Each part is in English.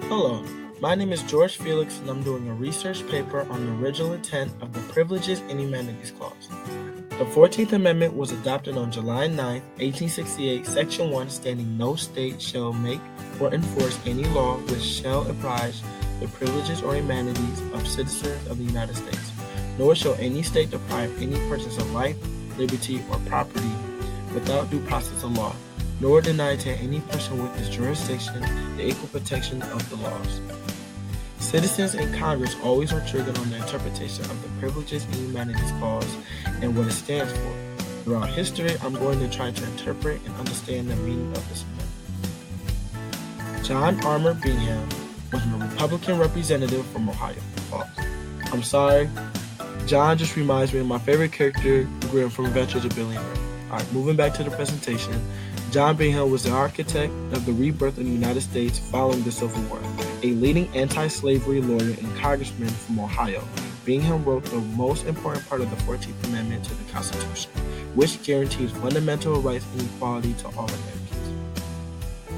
Hello, my name is George Felix and I'm doing a research paper on the original intent of the Privileges and Humanities Clause. The 14th Amendment was adopted on July 9, 1868, Section 1 stating no state shall make or enforce any law which shall abridge the privileges or humanities of citizens of the United States, nor shall any state deprive any persons of life, liberty, or property without due process of law, nor deny to any person with its jurisdiction the equal protection of the laws. Citizens and Congress always are triggered on the interpretation of the Privileges and Humanities Clause and what it stands for. Throughout history, I'm going to try to interpret and understand the meaning of this amendment. John Armour Bingham was a Republican representative from Ohio. I'm sorry, John just reminds me of my favorite character, Grim from Adventures of Billy and Ray. Alright, moving back to the presentation. John Bingham was the architect of the rebirth of the United States following the Civil War. A leading anti-slavery lawyer and congressman from Ohio, Bingham wrote the most important part of the 14th Amendment to the Constitution, which guarantees fundamental rights and equality to all Americans.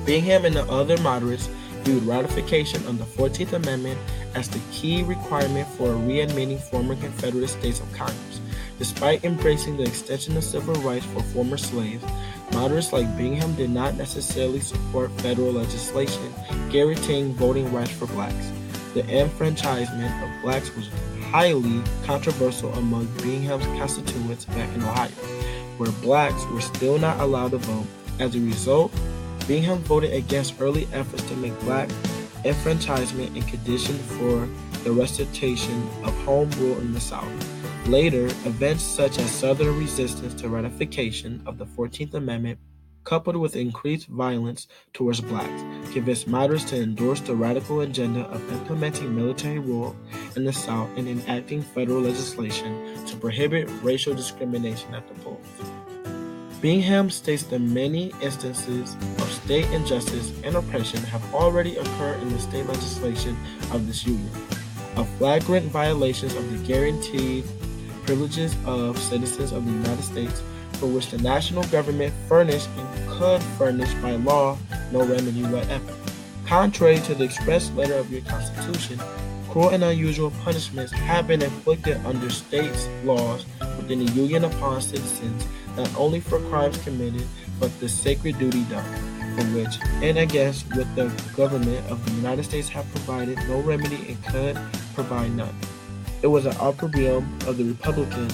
Bingham and the other moderates viewed ratification of the 14th Amendment as the key requirement for readmitting former Confederate states of Congress. Despite embracing the extension of civil rights for former slaves, moderates like Bingham did not necessarily support federal legislation guaranteeing voting rights for blacks. The enfranchisement of blacks was highly controversial among Bingham's constituents back in Ohio, where blacks were still not allowed to vote. As a result, Bingham voted against early efforts to make black enfranchisement a condition for the restoration of home rule in the South. Later, events such as Southern resistance to ratification of the 14th Amendment, coupled with increased violence towards blacks, convinced moderates to endorse the radical agenda of implementing military rule in the South and enacting federal legislation to prohibit racial discrimination at the polls. Bingham states that many instances of state injustice and oppression have already occurred in the state legislation of this union, of flagrant violations of the guaranteed privileges of citizens of the United States, for which the national government furnished and could furnish by law no remedy whatever. Contrary to the express letter of your Constitution, cruel and unusual punishments have been inflicted under states' laws within the Union upon citizens, not only for crimes committed, but the sacred duty done, for which and against which the government of the United States have provided no remedy and could provide none. It was an opprobrium of the Republican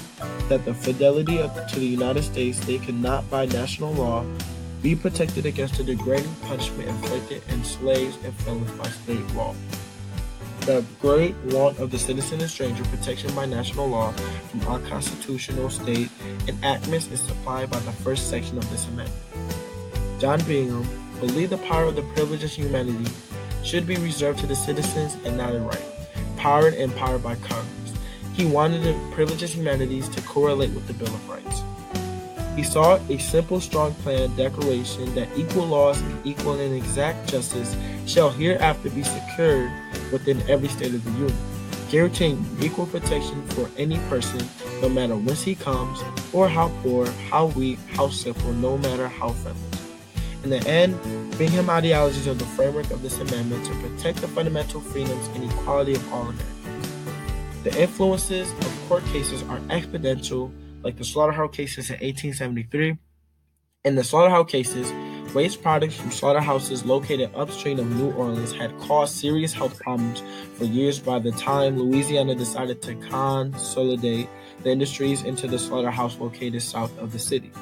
that the fidelity to the United States they could not by national law be protected against the degrading punishment inflicted on slaves and felons by state law. The great want of the citizen and stranger protection by national law from unconstitutional state enactments is supplied by the first section of this amendment. John Bingham believed the power of the privileges of humanity should be reserved to the citizens and not a right, power and empowered by Congress. He wanted the privileges of humanities to correlate with the Bill of Rights. He saw a simple, strong plan declaration that equal laws and equal and exact justice shall hereafter be secured within every state of the Union, guaranteeing equal protection for any person, no matter whence he comes, or how poor, how weak, how simple, no matter how friendly. In the end, Bingham ideologies are the framework of this amendment to protect the fundamental freedoms and equality of all Americans. The influences of court cases are exponential, like the slaughterhouse cases in 1873. In the slaughterhouse cases, waste products from slaughterhouses located upstream of New Orleans had caused serious health problems for years by the time Louisiana decided to consolidate the industries into the slaughterhouse located south of the city.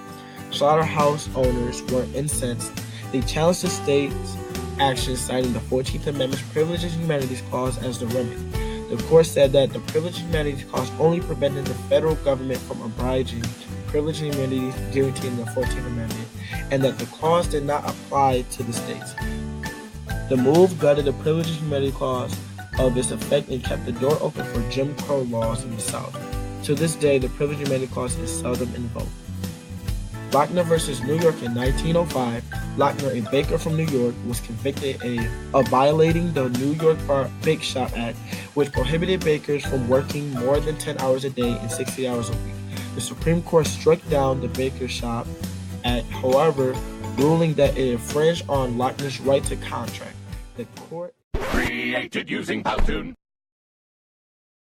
Slaughterhouse owners were incensed. They challenged the state's action, citing the 14th Amendment's Privileges and Humanities Clause as the remedy. The court said that the Privileges and Humanities Clause only prevented the federal government from abridging privileges and immunities guaranteed in the 14th Amendment, and that the clause did not apply to the states. The move gutted the Privileges and Humanities Clause of its effect and kept the door open for Jim Crow laws in the South. To this day, the Privileges and Humanities Clause is seldom invoked. Lochner versus New York in 1905, Lochner, a baker from New York, was convicted of violating the New York Bake Shop Act, which prohibited bakers from working more than 10 hours a day and 60 hours a week. The Supreme Court struck down the Baker Shop Act, however, ruling that it infringed on Lochner's right to contract. The court Created using Powtoon.